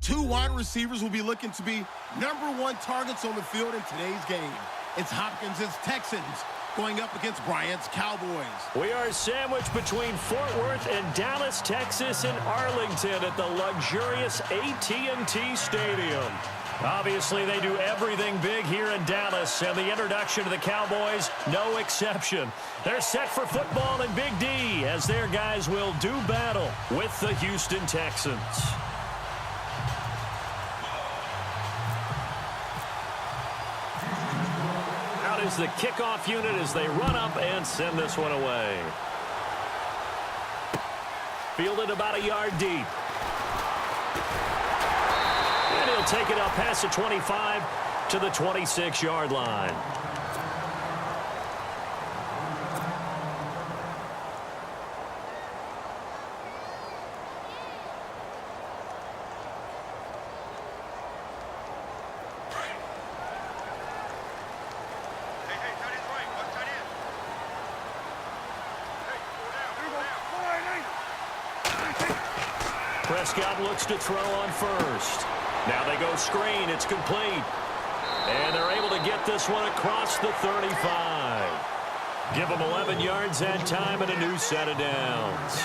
Two wide receivers will be looking to be #1 targets on the field in today's game. It's Hopkins' Texans going up against Bryant's Cowboys. We are sandwiched between Fort Worth and Dallas, Texas, and Arlington at the luxurious AT&T Stadium. Obviously, they do everything big here in Dallas, and the introduction to the Cowboys, no exception. They're set for football in Big D as their guys will do battle with the Houston Texans. Out is the kickoff unit as they run up and send this one away. Fielded about a yard deep. And he'll take it up past the 25 to the 26-yard line. Prescott looks to throw on first. Now they go screen. It's complete. And they're able to get this one across the 35. Give them 11 yards that time and a new set of downs.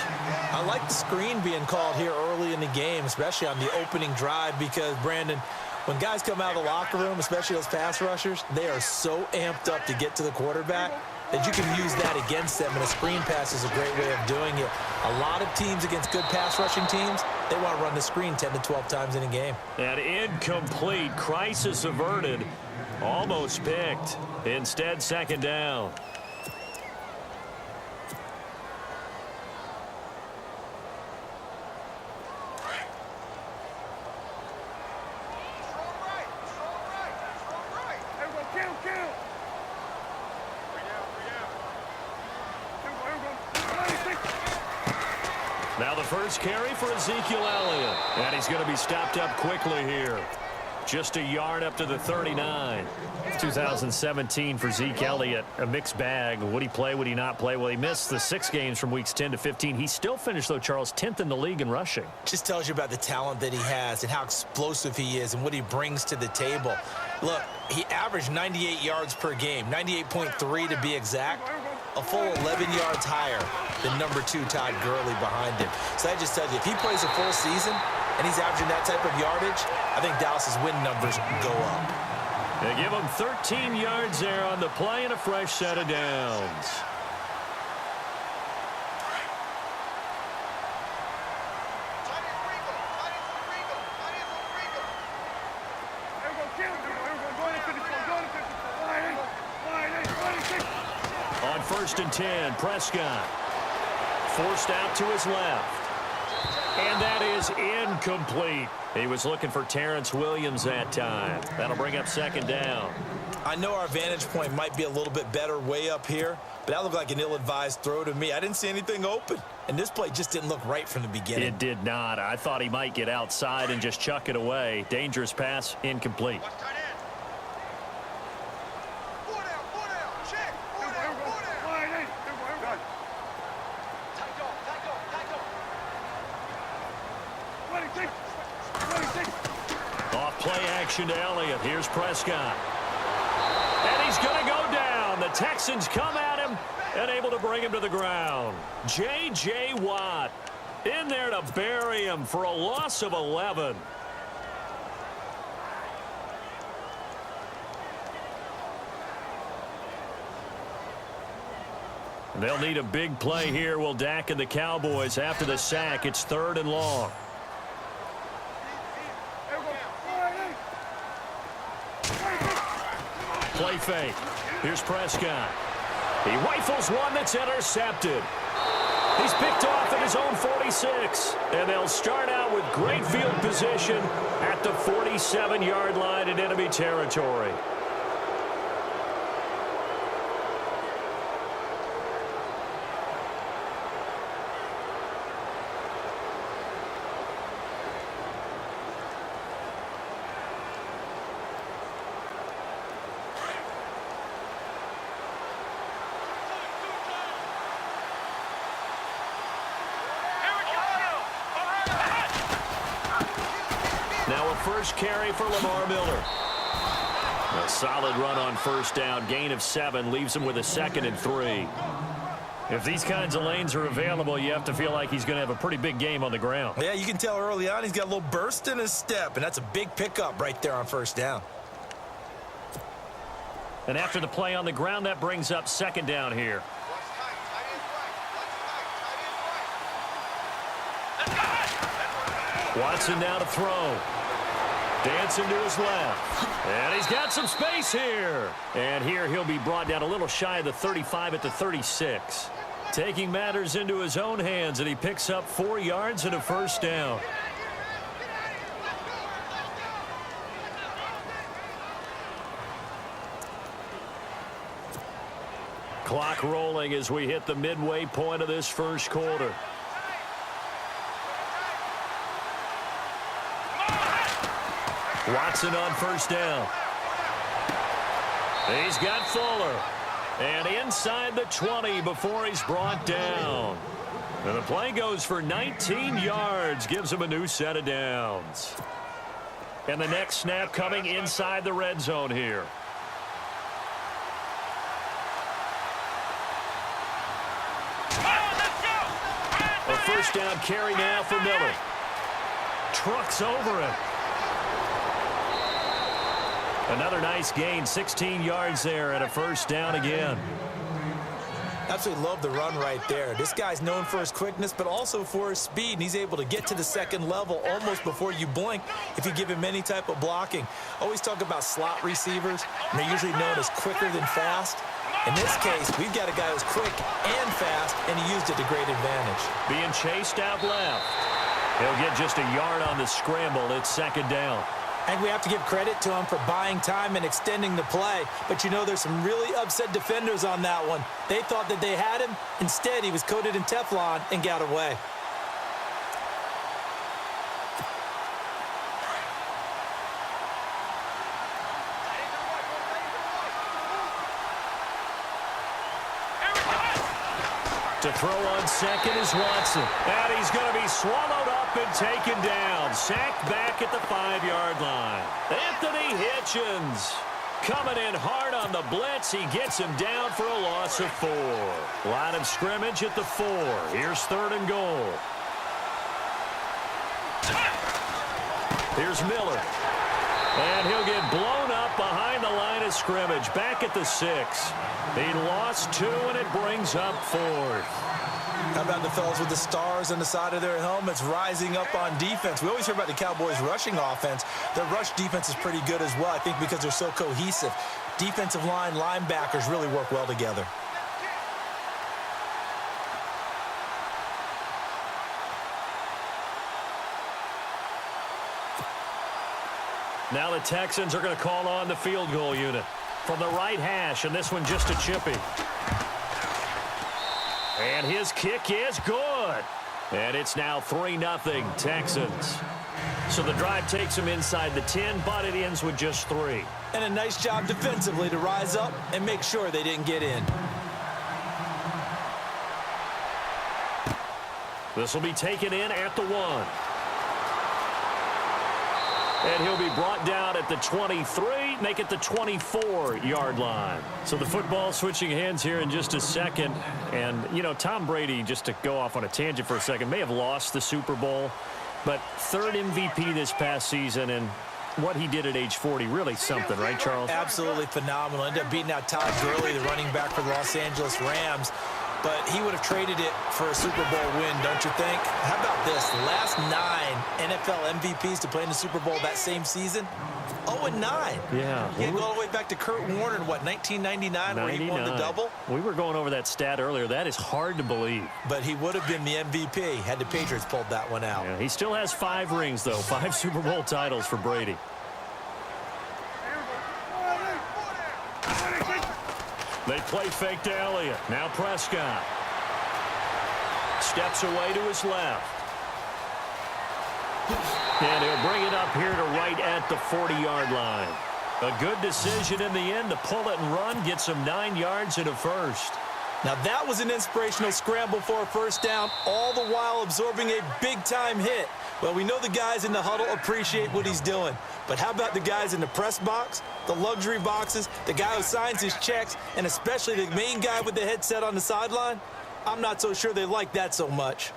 I like the screen being called here early in the game, especially on the opening drive, because, Brandon, when guys come out of the locker room, especially those pass rushers, they are so amped up to get to the quarterback that you can use that against them, and a screen pass is a great way of doing it. A lot of teams against good pass rushing teams, they want to run the screen 10 to 12 times in a game. And incomplete. Crisis averted. Almost picked. Instead, second down. Now the first carry for Ezekiel Elliott. And he's going to be stopped up quickly here. Just a yard up to the 39. 2017 for Zeke Elliott, a mixed bag. Would he play, would he not play? Well, he missed the 6 games from weeks 10 to 15. He still finished, though, Charles, 10th in the league in rushing. Just tells you about the talent that he has and how explosive he is and what he brings to the table. Look, he averaged 98 yards per game, 98.3 to be exact. A full 11 yards higher than #2 Todd Gurley behind him. So that just tells you, if he plays a full season and he's averaging that type of yardage, I think Dallas's win numbers go up. They give him 13 yards there on the play and a fresh set of downs. On 1st and 10, Prescott forced out to his left. And that is incomplete. He was looking for Terrence Williams that time. That'll bring up second down. I know our vantage point might be a little bit better way up here, but that looked like an ill-advised throw to me. I didn't see anything open, and this play just didn't look right from the beginning. It did not. I thought he might get outside and just chuck it away. Dangerous pass, incomplete. Off play action to Elliott. Here's Prescott. And he's going to go down. The Texans come at him and able to bring him to the ground. J.J. Watt in there to bury him for a loss of 11. They'll need a big play here, will Dak and the Cowboys. After the sack, it's 3rd and long. Play fake. Here's Prescott. He rifles one that's intercepted. He's picked off at his own 46. And they'll start out with great field position at the 47-yard line in enemy territory. Now a first carry for Lamar Miller. A solid run on first down. Gain of 7 leaves him with a 2nd and 3. If these kinds of lanes are available, you have to feel like he's going to have a pretty big game on the ground. Yeah, you can tell early on he's got a little burst in his step, and that's a big pickup right there on first down. And after the play on the ground, that brings up 2nd down here. Watson now to throw. Dancing to his left. And he's got some space here. And here he'll be brought down a little shy of the 35 at the 36. Taking matters into his own hands, and he picks up 4 yards and a first down. Clock rolling as we hit the midway point of this first quarter. Watson on first down. He's got Fuller. And inside the 20 before he's brought down. And the play goes for 19 yards. Gives him a new set of downs. And the next snap coming inside the red zone here. A first down carry now for Miller. Trucks over it. Another nice gain, 16 yards there and a first down again. Absolutely love the run right there. This guy's known for his quickness, but also for his speed, and he's able to get to the second level almost before you blink if you give him any type of blocking. Always talk about slot receivers, and they're usually known as quicker than fast. In this case, we've got a guy who's quick and fast, and he used it to great advantage. Being chased out left. He'll get just a yard on the scramble. It's 2nd down. And we have to give credit to him for buying time and extending the play. But, you know, there's some really upset defenders on that one. They thought that they had him. Instead, he was coated in Teflon and got away. To throw on second is Watson. And he's going to be swallowed up and taken down. Sacked back at the 5-yard line. Anthony Hitchens coming in hard on the blitz. He gets him down for a loss of 4. Line of scrimmage at the 4. Here's 3rd and goal. Here's Miller. And he'll get blown up behind the line of scrimmage. Back at the 6. He lost 2, and it brings up 4th. How about the fellas with the stars on the side of their helmets rising up on defense? We always hear about the Cowboys' rushing offense. Their rush defense is pretty good as well, I think, because they're so cohesive. Defensive line, linebackers really work well together. Now the Texans are going to call on the field goal unit from the right hash, and this one just a chippy. And his kick is good. And it's now 3-0 Texans. So the drive takes them inside the 10, but it ends with just 3. And a nice job defensively to rise up and make sure they didn't get in. This will be taken in at the 1. And he'll be brought down at the 23, make it the 24-yard line. So the football switching hands here in just a second. And, you know, Tom Brady, just to go off on a tangent for a second, may have lost the Super Bowl, but 3rd MVP this past season, and what he did at age 40, really something, right, Charles? Absolutely phenomenal. Ended up beating out Todd Gurley, the running back for the Los Angeles Rams. But he would have traded it for a Super Bowl win, don't you think? How about this? The last 9 NFL MVPs to play in the Super Bowl that same season, 0-9. Yeah. You go all the way back to Kurt Warner in, what, 1999, where he won the double? We were going over that stat earlier. That is hard to believe. But he would have been the MVP had the Patriots pulled that one out. Yeah, he still has 5 rings, though. 5 Super Bowl titles for Brady. They play fake to Elliott. Now Prescott. Steps away to his left. And he'll bring it up here to right at the 40-yard line. A good decision in the end to pull it and run. Gets him 9 yards and a first. Now that was an inspirational scramble for a first down, all the while absorbing a big-time hit. Well, we know the guys in the huddle appreciate what he's doing. But how about the guys in the press box, the luxury boxes, the guy who signs his checks, and especially the main guy with the headset on the sideline? I'm not so sure they like that so much.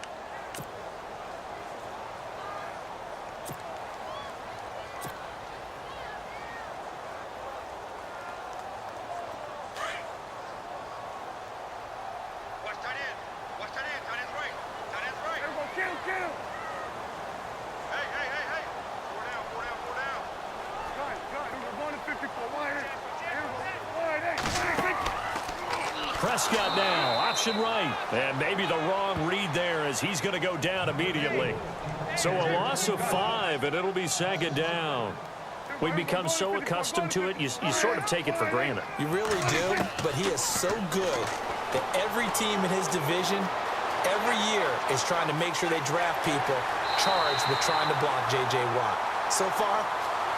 Prescott now, option right. And maybe the wrong read there as he's going to go down immediately. So a loss of 5, and it'll be second down. We've become so accustomed to it, you sort of take it for granted. You really do, but he is so good that every team in his division, every year, is trying to make sure they draft people charged with trying to block J.J. Watt. So far,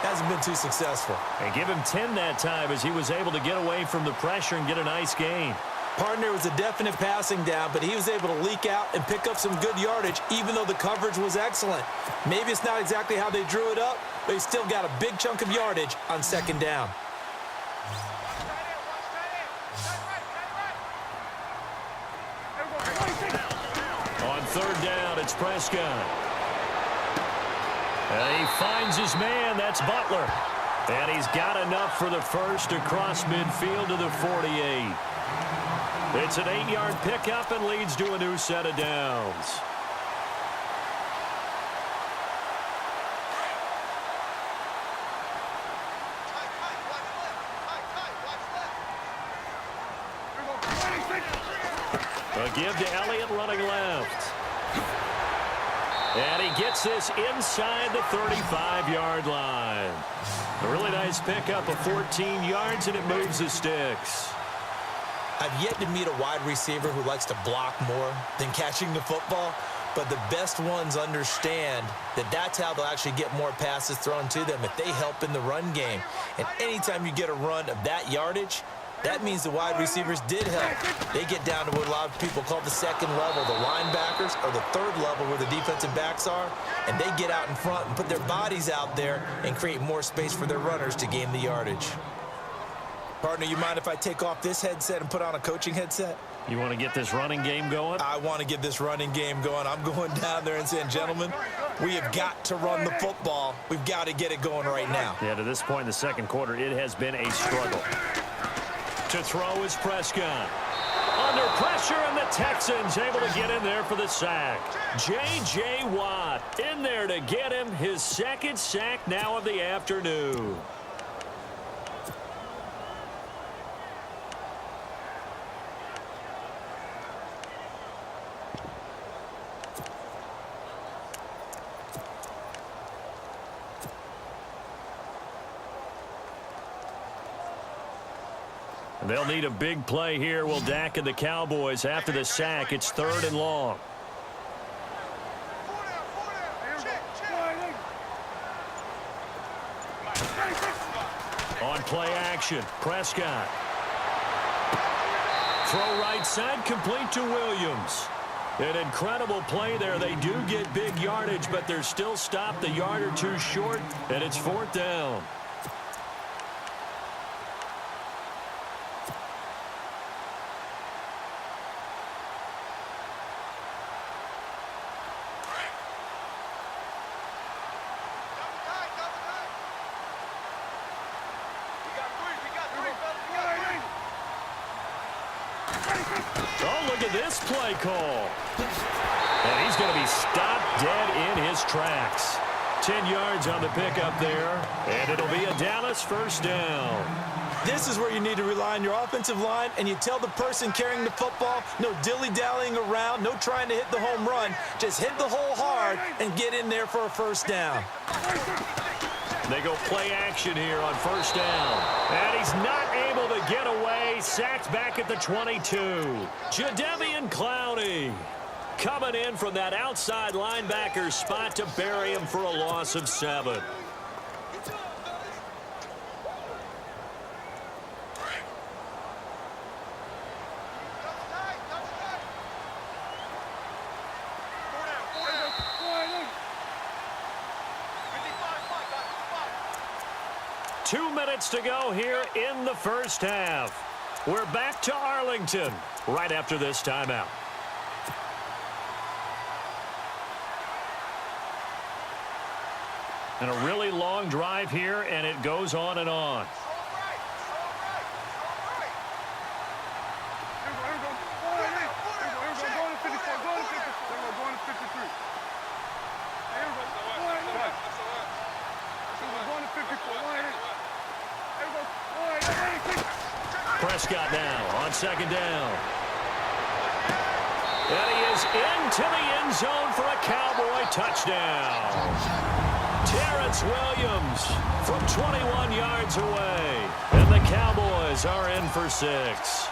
hasn't been too successful. And give him 10 that time as he was able to get away from the pressure and get a nice gain. Partner was a definite passing down, but he was able to leak out and pick up some good yardage, even though the coverage was excellent. Maybe it's not exactly how they drew it up, but he still got a big chunk of yardage on second down. On third down, it's Prescott. And he finds his man. That's Butler. And he's got enough for the first across midfield to the 48. It's an 8-yard pickup and leads to a new set of downs. A give to Elliott running left. And he gets this inside the 35-yard line. A really nice pickup of 14 yards, and it moves the sticks. I've yet to meet a wide receiver who likes to block more than catching the football, but the best ones understand that that's how they'll actually get more passes thrown to them if they help in the run game. And anytime you get a run of that yardage, that means the wide receivers did help. They get down to what a lot of people call the second level, the linebackers, or the third level where the defensive backs are, and they get out in front and put their bodies out there and create more space for their runners to gain the yardage. Partner, you mind if I take off this headset and put on a coaching headset? You want to get this running game going? I want to get this running game going. I'm going down there and saying, gentlemen, we have got to run the football. We've got to get it going right now. Yeah, to this point in the second quarter, it has been a struggle. To throw is Prescott. Under pressure, and the Texans able to get in there for the sack. J.J. Watt in there to get him his second sack now of the afternoon. They'll need a big play here. Will Dak and the Cowboys after the sack. It's 3rd and long. On play action, Prescott. Throw right side, complete to Williams. An incredible play there. They do get big yardage, but they're still stopped a yard or two short, and it's 4th down. Oh, look at this play call. And he's going to be stopped dead in his tracks. 10 yards on the pickup there, and it'll be a Dallas first down. This is where you need to rely on your offensive line, and you tell the person carrying the football, no dilly-dallying around, no trying to hit the home run. Just hit the hole hard and get in there for a first down. They go play action here on first down. And he's not able to get away. Sacked back at the 22. Jadeveon Clowney coming in from that outside linebacker spot to bury him for a loss of 7. 2 minutes to go here in the first half. We're back to Arlington right after this timeout. And a really long drive here, and it goes on and on. Prescott now on second down. And he is into the end zone for a Cowboy touchdown. Terrence Williams from 21 yards away. And the Cowboys are in for 6.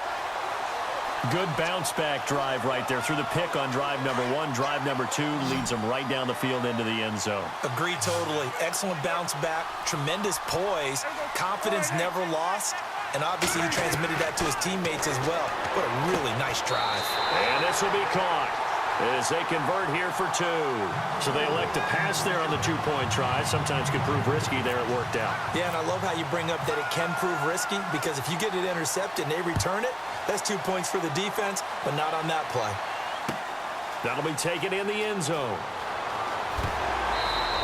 Good bounce-back drive right there through the pick on drive number 1. Drive number 2 leads them right down the field into the end zone. Agree totally. Excellent bounce back. Tremendous poise. Confidence never lost. And obviously he transmitted that to his teammates as well. What a really nice drive. And this will be caught as they convert here for 2. So they elect to pass there on the 2-point try. Sometimes could prove risky. There it worked out. Yeah, and I love how you bring up that it can prove risky, because if you get it intercepted and they return it, that's 2 points for the defense, but not on that play. That'll be taken in the end zone.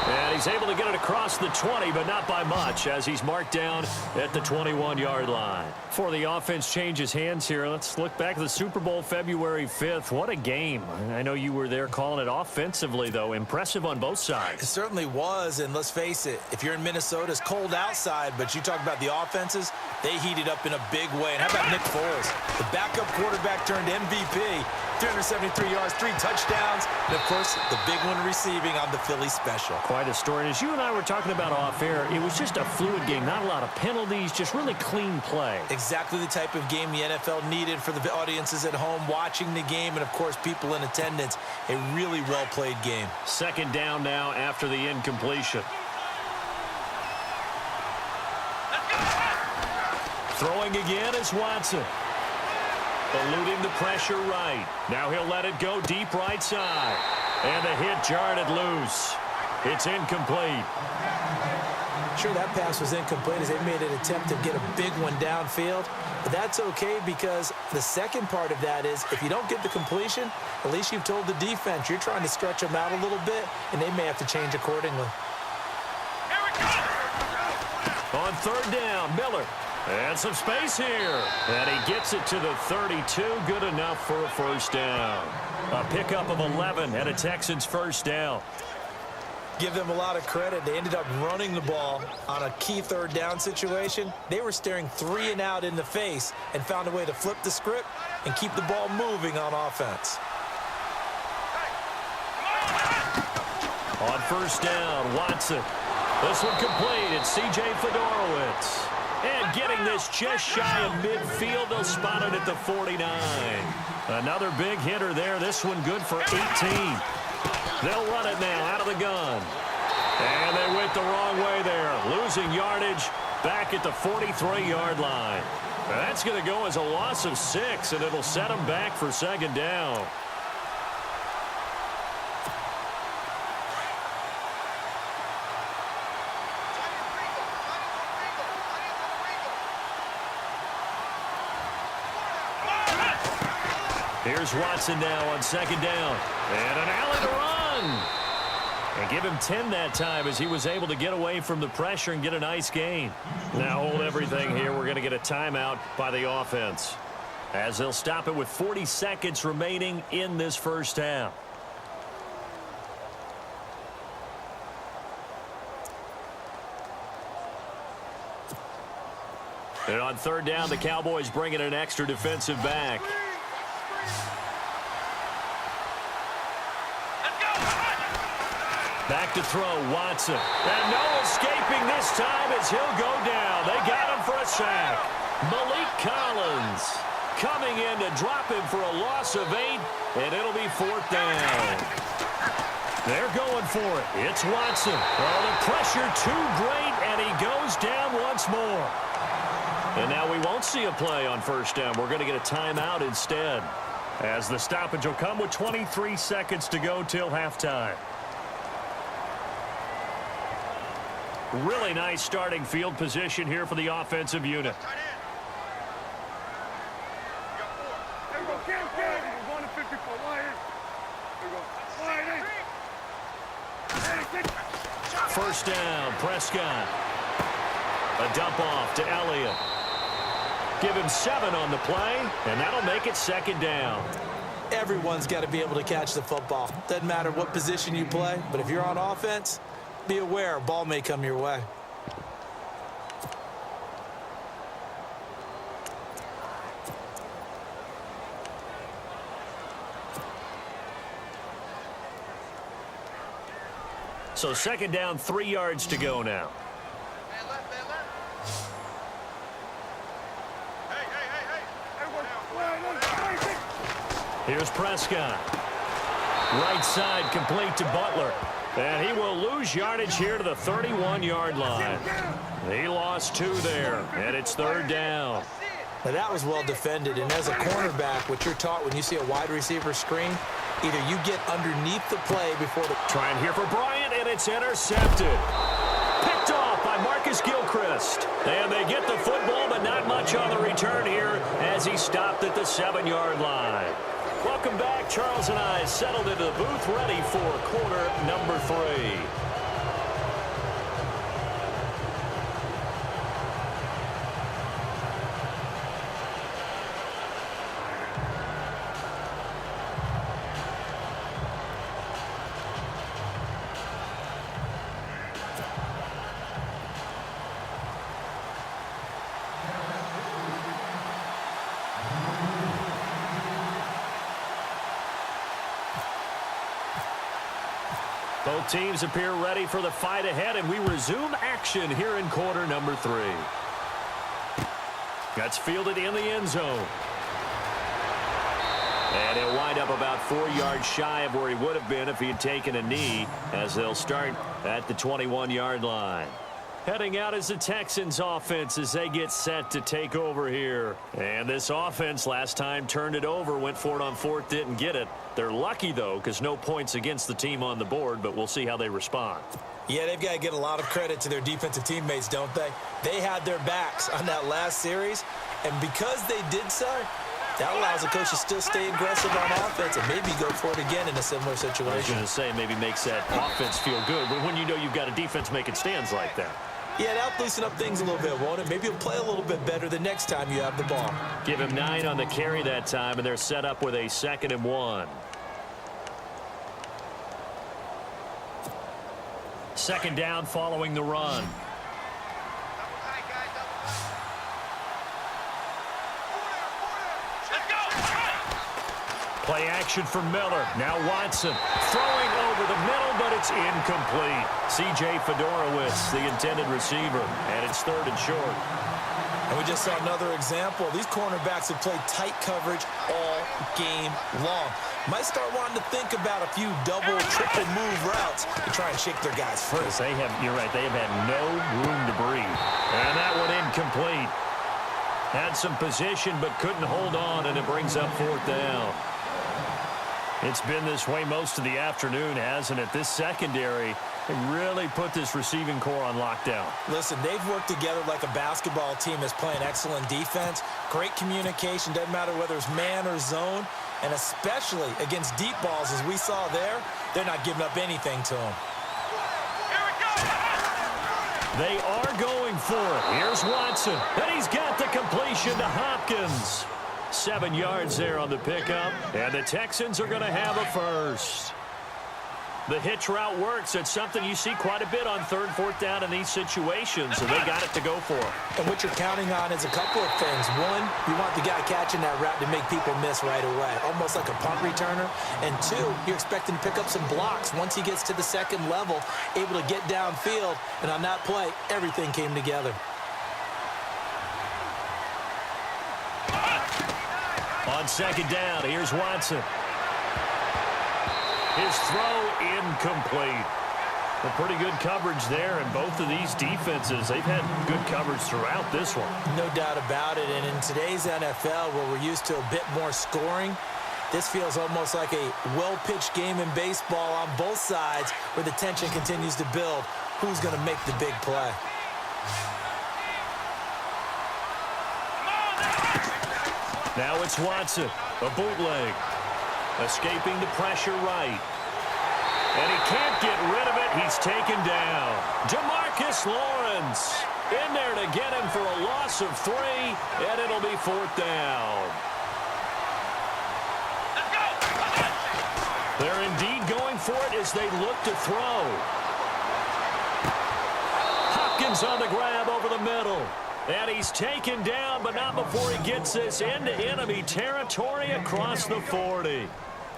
And he's able to get it across the 20, but not by much, as he's marked down at the 21-yard line. Before the offense changes hands here, let's look back at the Super Bowl February 5th. What a game. I know you were there calling it offensively, though. Impressive on both sides. It certainly was, and let's face it, if you're in Minnesota, it's cold outside, but you talk about the offenses, they heated up in a big way. And how about Nick Foles? The backup quarterback turned MVP. 373 yards, 3 touchdowns, and, of course, the big one receiving on the Philly special. Quite a story. And as you and I were talking about off air, it was just a fluid game. Not a lot of penalties, just really clean play. Exactly the type of game the NFL needed for the audiences at home watching the game and, of course, people in attendance. A really well-played game. Second down now after the incompletion. Throwing again is Watson. Eluding the pressure right. Now he'll let it go deep right side. And the hit jarred it loose. It's incomplete. Sure, that pass was incomplete as they made an attempt to get a big one downfield. But that's okay, because the second part of that is if you don't get the completion, at least you've told the defense you're trying to stretch them out a little bit, and they may have to change accordingly. On third down, Miller. And some space here. And he gets it to the 32. Good enough for a first down. A pickup of 11 and a Texans first down. Give them a lot of credit. They ended up running the ball on a key third down situation. They were staring 3 and out in the face and found a way to flip the script and keep the ball moving on offense. On first down, Watson. This one complete. It's C.J. Fedorowicz. And getting this just shy of midfield, they'll spot it at the 49. Another big hitter there. This one good for 18. They'll run it now out of the gun. And they went the wrong way there. Losing yardage back at the 43-yard line. That's going to go as a loss of 6, and it'll set them back for second down. Here's Watson now on second down. And an alley to run. And give him 10 that time as he was able to get away from the pressure and get a nice gain. Now hold everything here. We're going to get a timeout by the offense, as they'll stop it with 40 seconds remaining in this first half. And on third down, the Cowboys bring in an extra defensive back. Back to throw, Watson. And no escaping this time as he'll go down. They got him for a sack. Malik Collins coming in to drop him for a loss of 8, and it'll be fourth down. They're going for it. It's Watson. Oh, the pressure too great, and he goes down once more. And now we won't see a play on first down. We're going to get a timeout instead, as the stoppage will come with 23 seconds to go till halftime. Really nice starting field position here for the offensive unit. First down, Prescott. A dump off to Elliott. Give him 7 on the play, and that'll make it second down. Everyone's got to be able to catch the football. Doesn't matter what position you play, but if you're on offense, be aware a ball may come your way. So second down, 3 yards to go now. Here's Prescott. Right side complete to Butler. And he will lose yardage here to the 31-yard line. He lost 2 there, and it's third down. Now that was well defended, and as a cornerback, what you're taught when you see a wide receiver screen, either you get underneath the play before the... Trying here for Bryant, and it's intercepted. Picked off by Marcus Gilchrist. And they get the football, but not much on the return here as he stopped at the 7-yard line. Welcome back. Charles and I settled into the booth, ready for quarter number 3. Both teams appear ready for the fight ahead, and we resume action here in quarter number 3. That's fielded in the end zone. And he'll wind up about 4 yards shy of where he would have been if he had taken a knee, as they'll start at the 21-yard line. Heading out is the Texans offense as they get set to take over here. And this offense last time turned it over, went for it on 4th, didn't get it. They're lucky, though, because no points against the team on the board, but we'll see how they respond. Yeah, they've got to get a lot of credit to their defensive teammates, don't they? They had their backs on that last series, and because they did so, that allows the coach to still stay aggressive on offense and maybe go for it again in a similar situation. I was going to say maybe makes that offense feel good, but when you know you've got a defense making stands like that. Yeah, that'll loosen up things a little bit, won't it? Maybe he'll play a little bit better the next time you have the ball. Give him 9 on the carry that time, and they're set up with a 2nd and 1. Second down following the run. Play action for Miller. Now Watson throwing over the middle, but it's incomplete. C.J. Fedorowicz, the intended receiver, and it's 3rd and short. And we just saw another example. These cornerbacks have played tight coverage all game long. Might start wanting to think about a few double, triple move routes to try and shake their guys first. They have, you're right, they have had no room to breathe. And that one incomplete. Had some position, but couldn't hold on, and it brings up 4th down. It's been this way most of the afternoon, hasn't it? This secondary really put this receiving core on lockdown. Listen, they've worked together like a basketball team that's playing excellent defense. Great communication, doesn't matter whether it's man or zone. And especially against deep balls, as we saw there, they're not giving up anything to them. They are going for it. Here's Watson, and he's got the completion to Hopkins. 7 yards there on the pickup, and the Texans are going to have a first. The hitch route works. It's something you see quite a bit on 3rd, 4th down in these situations, and they got it to go for it. And what you're counting on is a couple of things. One, you want the guy catching that route to make people miss right away, almost like a punt returner. And 2, you're expecting to pick up some blocks once he gets to the 2nd level, able to get downfield. And on that play, everything came together. On 2nd down, here's Watson. His throw incomplete. A pretty good coverage there, and both of these defenses, they've had good coverage throughout this one. No doubt about it, and in today's NFL, where we're used to a bit more scoring, this feels almost like a well-pitched game in baseball on both sides, where the tension continues to build. who's going to make the big play. Now it's Watson, a bootleg. Escaping the pressure right. And he can't get rid of it. He's taken down. DeMarcus Lawrence in there to get him for a loss of 3, and it'll be 4th down. They're indeed going for it as they look to throw. Hopkins on the grab over the middle. And he's taken down, but not before he gets this into enemy territory across the 40.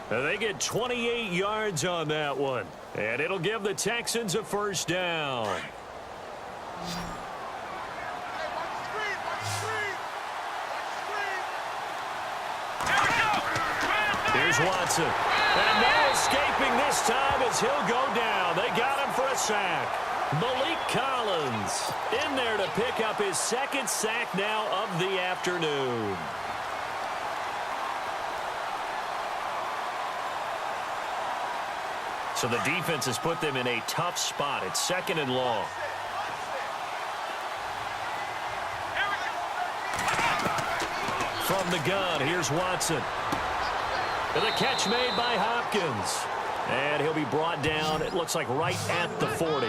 They get 28 yards on that one. And it'll give the Texans a 1st down. Here's Watson. And no escaping this time as he'll go down. They got him for a sack. Malik Collins in there to pick up his 2nd sack now of the afternoon. So the defense has put them in a tough spot. It's 2nd and long. From the gun, here's Watson. And the catch made by Hopkins. And he'll be brought down, it looks like, right at the 40.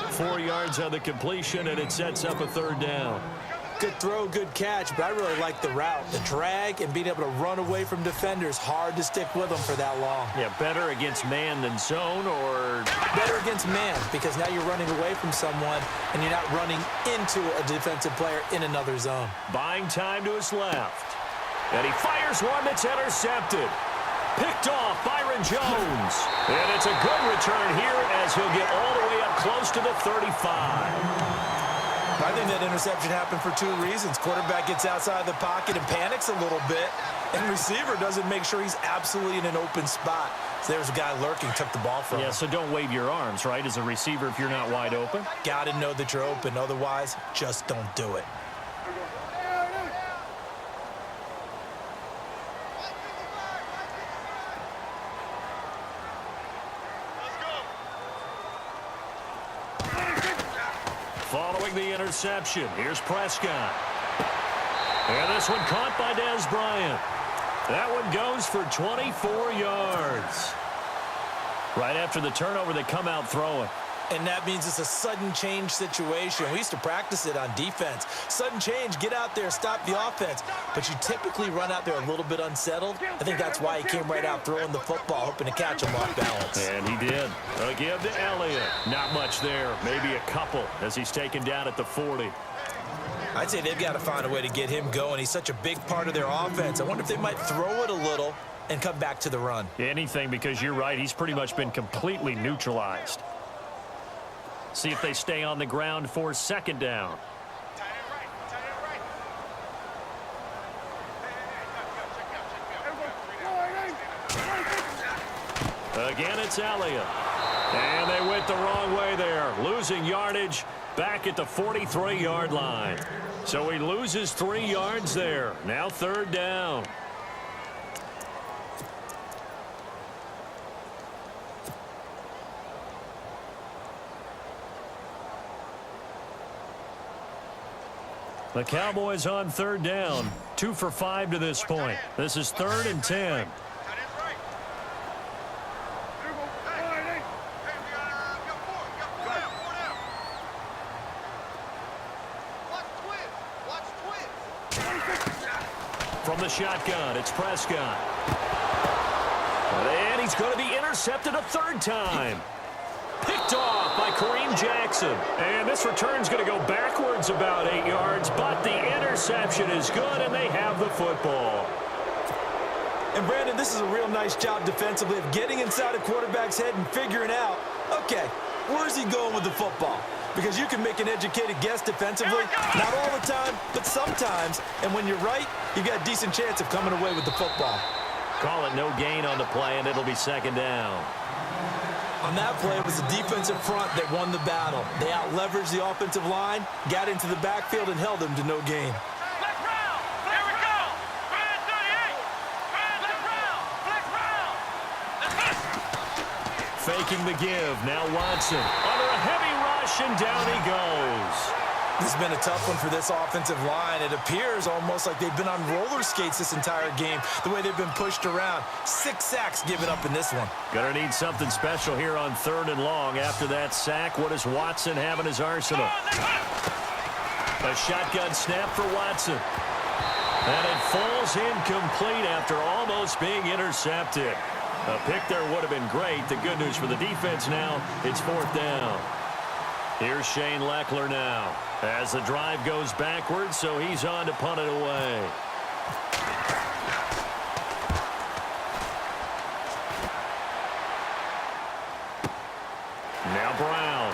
4 yards on the completion, and it sets up a 3rd down. Good throw, good catch, but I really like the route. The drag and being able to run away from defenders, hard to stick with them for that long. Yeah, better against man than zone, or? Better against man, because now you're running away from someone, and you're not running into a defensive player in another zone. Buying time to his left. And he fires one that's intercepted. Picked off Byron Jones. And it's a good return here as he'll get all the way up close to the 35. I think that interception happened for 2 reasons. Quarterback gets outside the pocket and panics a little bit, and receiver doesn't make sure he's absolutely in an open spot. So there's a guy lurking, took the ball from him. Yeah, so don't wave your arms, right, as a receiver if you're not wide open. Got to know that you're open. Otherwise, just don't do it. Following the interception, here's Prescott. And this one caught by Dez Bryant. That one goes for 24 yards. Right after the turnover, they come out throwing. And that means it's a sudden change situation. We used to practice it on defense. Sudden change, get out there, stop the offense. But you typically run out there a little bit unsettled. I think that's why he came right out throwing the football, hoping to catch him off balance. And he did. A give to Elliott. Not much there. Maybe a couple as he's taken down at the 40. I'd say they've got to find a way to get him going. He's such a big part of their offense. I wonder if they might throw it a little and come back to the run. Anything, because you're right. He's pretty much been completely neutralized. See if they stay on the ground for 2nd down. Again, it's Elliott. And they went the wrong way there. Losing yardage back at the 43-yard line. So he loses 3 yards there. Now 3rd down. The Cowboys on 3rd down. 2 for 5 to this point. This is 3rd and 10. From the shotgun, it's Prescott. And he's going to be intercepted a 3rd time. Picked off by Kareem Jackson. And this return's going to go backwards about 8 yards, but the interception is good, and they have the football. And, Brandon, this is a real nice job defensively of getting inside a quarterback's head and figuring out, okay, where's he going with the football? Because you can make an educated guess defensively, not all the time, but sometimes. And when you're right, you've got a decent chance of coming away with the football. Call it no gain on the play, and it'll be 2nd down. On that play, it was the defensive front that won the battle. They out-leveraged the offensive line, got into the backfield, and held them to no gain. Faking the give. Now Watson under a heavy rush, rush, and down he goes. This has been a tough one for this offensive line. It appears almost like they've been on roller skates this entire game, the way they've been pushed around. 6 sacks given up in this one. Gonna need something special here on 3rd and long. After that sack, what does Watson have in his arsenal? A shotgun snap for Watson. And it falls incomplete after almost being intercepted. A pick there would have been great. The good news for the defense now, it's 4th down. Here's Shane Leckler now as the drive goes backwards, so he's on to punt it away. Now Brown.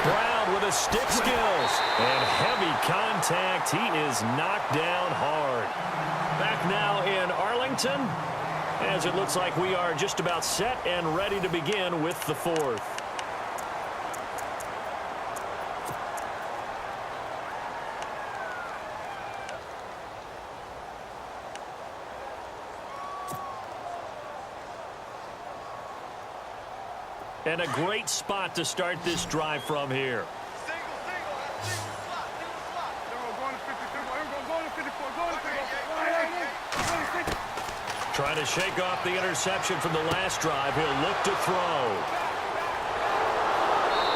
Brown with a stick skills. And heavy contact. He is knocked down hard. Back now in Arlington, as it looks like we are just about set and ready to begin with the 4th. And a great spot to start this drive from here. Trying to shake off the interception from the last drive. He'll look to throw.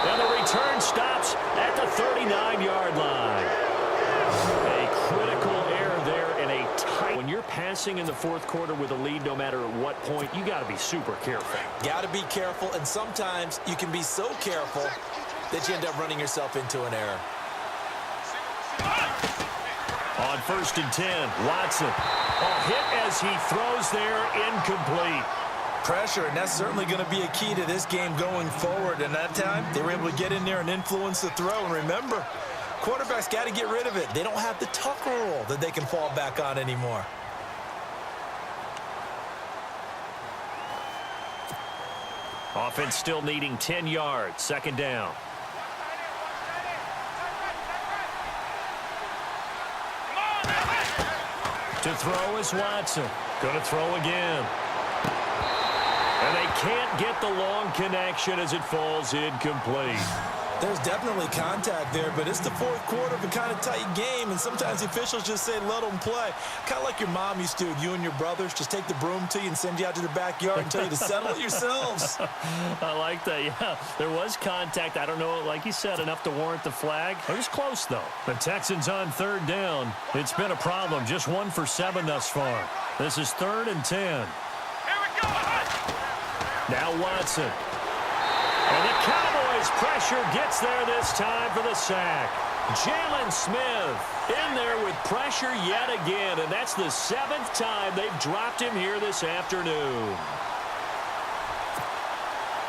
And the return stops at the 39-yard line. A critical error there in a tight... When you're passing in the 4th quarter with a lead, no matter at what point, you got to be super careful. Got to be careful, and sometimes you can be so careful that you end up running yourself into an error. On 1st and 10, Watson. A hit as he throws there, incomplete. Pressure, and that's certainly going to be a key to this game going forward. And that time, they were able to get in there and influence the throw. And remember, quarterbacks got to get rid of it. They don't have the tuck rule that they can fall back on anymore. Offense still needing 10 yards. 2nd down. To throw is Watson. Going to throw again. And they can't get the long connection as it falls incomplete. There's definitely contact there, but it's the 4th quarter of a kind of tight game, and sometimes the officials just say let them play. Kind of like your mom used to, you and your brothers just take the broom to you and send you out to the backyard and tell you to settle it yourselves. I like that, yeah. There was contact. I don't know, like you said, enough to warrant the flag. It was close, though. The Texans on 3rd down. It's been a problem. Just 1 for 7 thus far. This is 3rd and 10. Here we go. Now Watson. And the Cowboys pressure gets there this time for the sack. Jalen Smith in there with pressure yet again, and that's the 7th time they've dropped him here this afternoon.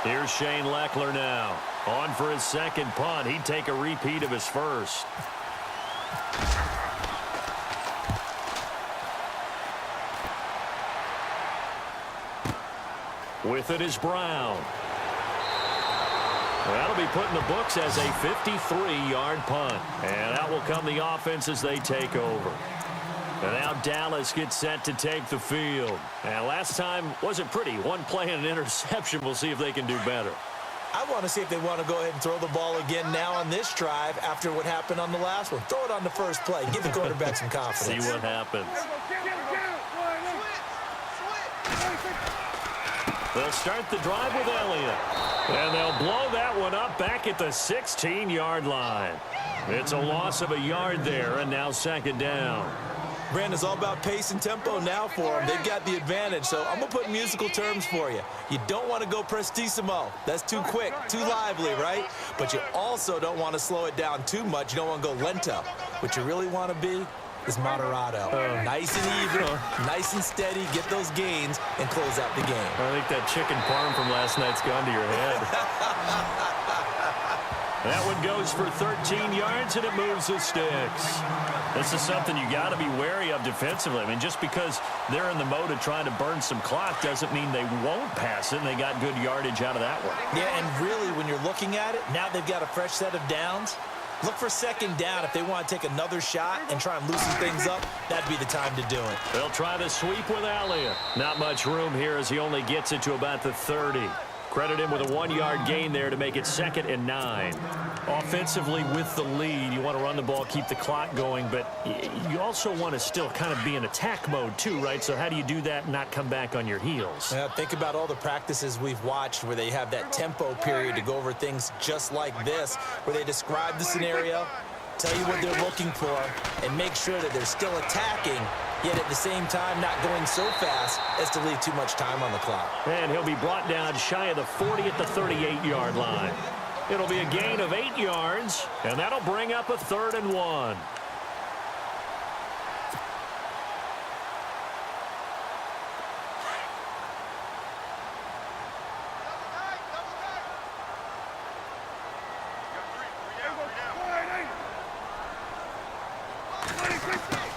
Here's Shane Leckler now. On for his 2nd punt. He'd take a repeat of his 1st. With it is Brown. That'll be put in the books as a 53-yard punt. And out will come the offense as they take over. And now Dallas gets set to take the field. And last time wasn't pretty. 1 play and an interception. We'll see if they can do better. I want to see if they want to go ahead and throw the ball again now on this drive after what happened on the last one. Throw it on the first play. Give the quarterback some confidence. See what happens. They'll start the drive with Elliott. And they'll blow that one up back at the 16-yard line. It's a loss of a yard there, and now 2nd down. Brandon, it's all about pace and tempo now for them. They've got the advantage, so I'm going to put musical terms for you. You don't want to go prestissimo. That's too quick, too lively, right? But you also don't want to slow it down too much. You don't want to go lento. What you really want to be is moderato. Nice and even, nice and steady, get those gains, and close out the game. I think that chicken parm from last night's gone to your head. That one goes for 13 yards, and it moves the sticks. This is something you got to be wary of defensively. I mean, just because they're in the mode of trying to burn some clock doesn't mean they won't pass it, and they got good yardage out of that one. Yeah, and really, when you're looking at it, now they've got a fresh set of downs. Look for 2nd down. If they want to take another shot and try and loosen things up, that'd be the time to do it. They'll try the sweep with Elliott. Not much room here as he only gets it to about the 30. Credit him with a 1-yard gain there to make it 2nd and 9. Offensively with the lead, you want to run the ball, keep the clock going, but you also want to still kind of be in attack mode too, right? So how do you do that and not come back on your heels? Think about all the practices we've watched where they have that tempo period to go over things just like this, where they describe the scenario, tell you what they're looking for, and make sure that they're still attacking, yet at the same time not going so fast as to leave too much time on the clock. And he'll be brought down shy of the 40 at the 38-yard line. It'll be a gain of 8 yards, and that'll bring up a 3rd and 1.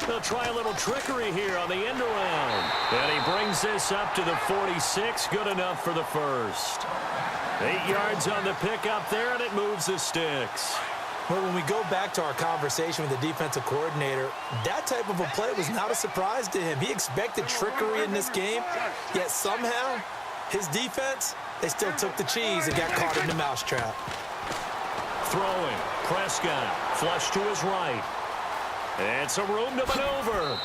They'll try a little trickery here on the end around. And he brings this up to the 46. Good enough for the first. 8 yards on the pickup there, and it moves the sticks. Well, when we go back to our conversation with the defensive coordinator, that type of a play was not a surprise to him. He expected trickery in this game, yet somehow his defense, they still took the cheese and got caught in the mousetrap. Throwing. Prescott. Flush to his right. And some room to maneuver.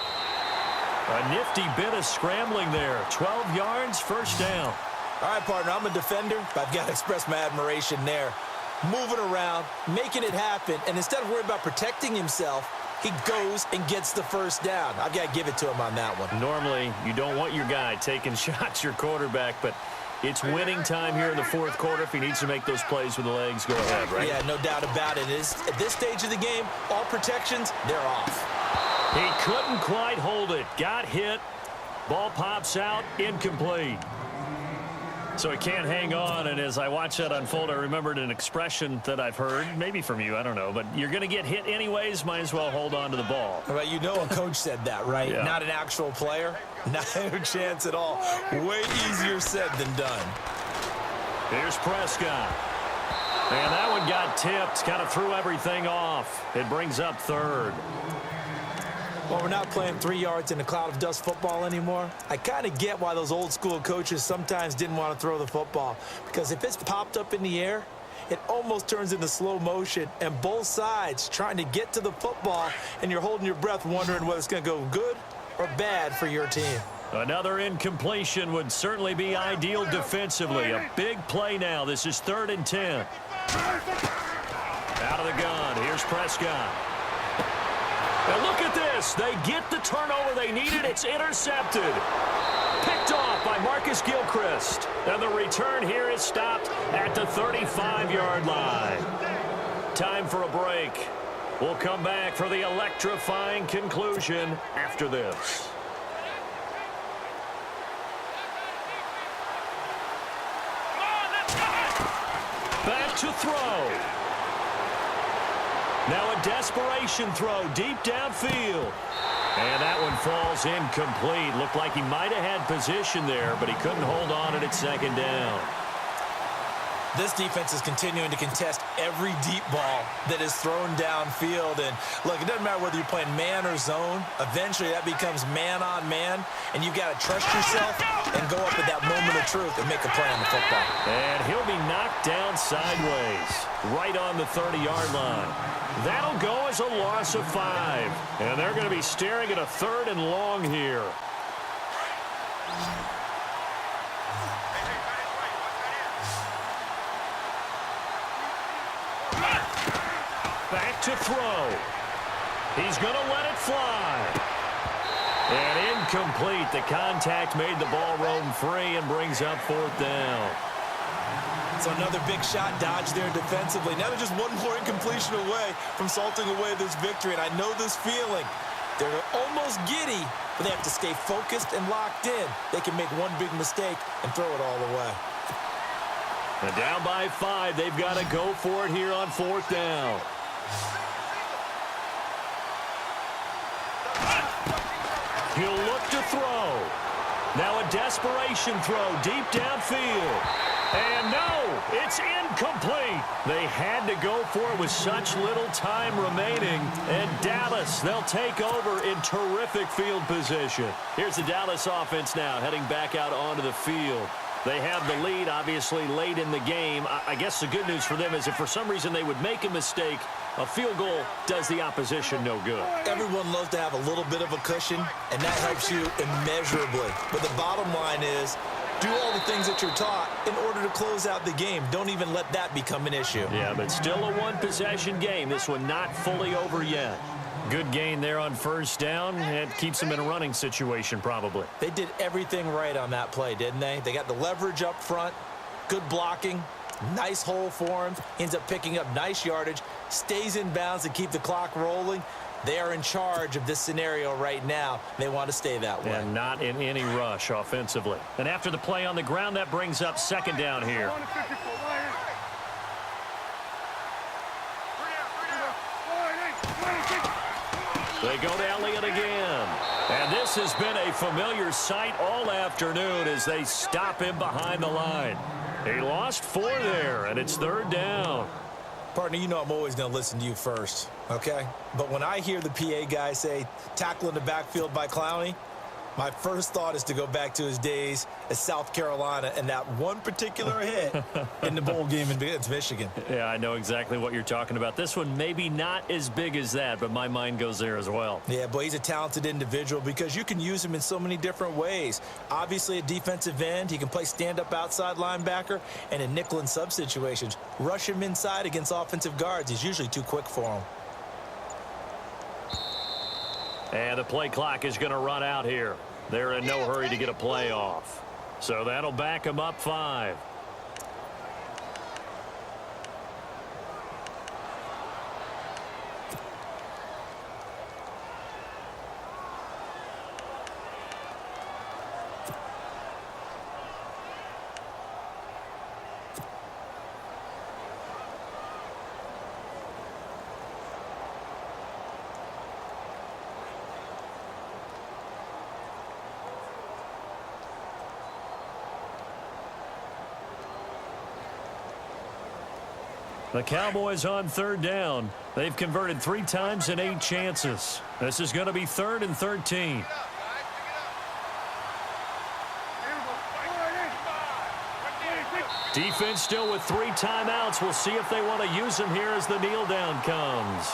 A nifty bit of scrambling there. 12 yards, first down. All right, partner, I'm a defender, but I've got to express my admiration there. Moving around, making it happen, and instead of worrying about protecting himself, he goes and gets the first down. I've got to give it to him on that one. Normally, you don't want your guy taking shots, your quarterback, but it's winning time here in the 4th quarter. If he needs to make those plays with the legs, go ahead, right? Yeah, no doubt about it. At this stage of the game, all protections, they're off. He couldn't quite hold it. Got hit. Ball pops out, incomplete. So he can't hang on, and as I watch that unfold, I remembered an expression that I've heard, maybe from you, I don't know, but you're going to get hit anyways, might as well hold on to the ball. Well, you know a coach said that, right? Yeah. Not an actual player. Not a chance at all. Way easier said than done. Here's Prescott. And that one got tipped, kind of threw everything off. It brings up 3rd. Well, we're not playing 3 yards in a cloud of dust football anymore. I kind of get why those old school coaches sometimes didn't want to throw the football. Because if it's popped up in the air, it almost turns into slow motion. And both sides trying to get to the football, and you're holding your breath wondering whether it's going to go good or bad for your team. Another incompletion would certainly be ideal defensively. A big play now. This is 3rd and 10. Out of the gun. Here's Prescott. Now look at this. They get the turnover they needed. It's intercepted. Picked off by Marcus Gilchrist. And the return here is stopped at the 35-yard line. Time for a break. We'll come back for the electrifying conclusion after this. Back to throw. Now a desperation throw deep downfield. And that one falls incomplete. Looked like he might have had position there, but he couldn't hold on at 2nd down. This defense is continuing to contest every deep ball that is thrown downfield. And, look, it doesn't matter whether you're playing man or zone. Eventually, that becomes man-on-man, and you've got to trust yourself and go up at that moment of truth and make a play on the football. And he'll be knocked down sideways, right on the 30-yard line. That'll go as a loss of 5. And they're going to be staring at a 3rd and long here. Back to throw. He's going to let it fly. And incomplete. The contact made the ball roam free and brings up 4th down. So another big shot dodge there defensively. Now they're just one more incompletion away from salting away this victory. And I know this feeling. They're almost giddy, but they have to stay focused and locked in. They can make one big mistake and throw it all away. And down by 5. They've got to go for it here on 4th down. He'll look to throw. Now a desperation throw deep downfield. And no, it's incomplete. They had to go for it with such little time remaining. And Dallas, they'll take over in terrific field position. Here's the Dallas offense now heading back out onto the field. They have the lead, obviously, late in the game. I guess the good news for them is if for some reason they would make a mistake, a field goal does the opposition no good. Everyone loves to have a little bit of a cushion, and that helps you immeasurably. But the bottom line is, do all the things that you're taught in order to close out the game. Don't even let that become an issue. Yeah, but still a one-possession game. This one not fully over yet. Good gain there on first down. It keeps them in a running situation probably. They did everything right on that play, didn't they? They got the leverage up front, good blocking, nice hole for him. Ends up picking up nice yardage, stays in bounds to keep the clock rolling. They are in charge of this scenario right now. They want to stay that way. And not in any rush offensively. And after the play on the ground, that brings up second down here. They go to Elliott again. And this has been a familiar sight all afternoon as they stop him behind the line. He lost 4 there, and it's third down. Partner, you know I'm always going to listen to you first, okay? But when I hear the PA guy say, tackle in the backfield by Clowney, my first thought is to go back to his days at South Carolina and that one particular hit in the bowl game against Michigan. Yeah, I know exactly what you're talking about. This one maybe not as big as that, but my mind goes there as well. Yeah, boy, he's a talented individual because you can use him in so many different ways. Obviously, a defensive end. He can play stand-up outside linebacker, and in nickel and sub situations, rush him inside against offensive guards. He's usually too quick for him. And the play clock is going to run out here. They're in no hurry to get a play off. So that'll back them up 5. The Cowboys on third down. They've converted 3 times in 8 chances. This is going to be 3rd and 13. Defense still with 3 timeouts. We'll see if they want to use them here as the kneel down comes.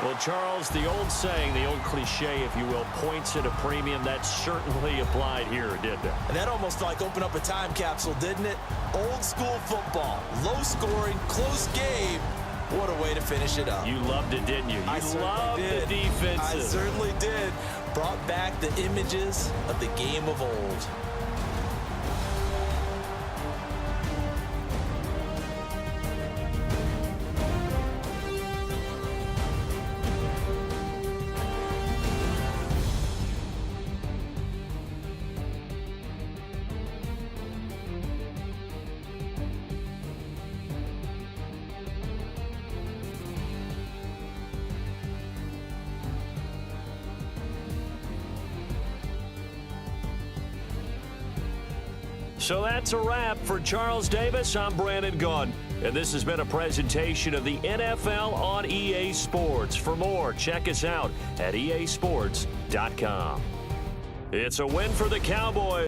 Well, Charles, the old saying, the old cliche, if you will, points at a premium, that certainly applied here, didn't it? And that almost like opened up a time capsule, didn't it? Old school football, low scoring, close game. What a way to finish it up. You loved it, didn't you? You loved the defense. I certainly did. Brought back the images of the game of old. So that's a wrap for Charles Davis. I'm Brandon Gaudin, and this has been a presentation of the NFL on EA Sports. For more, check us out at easports.com. It's a win for the Cowboys.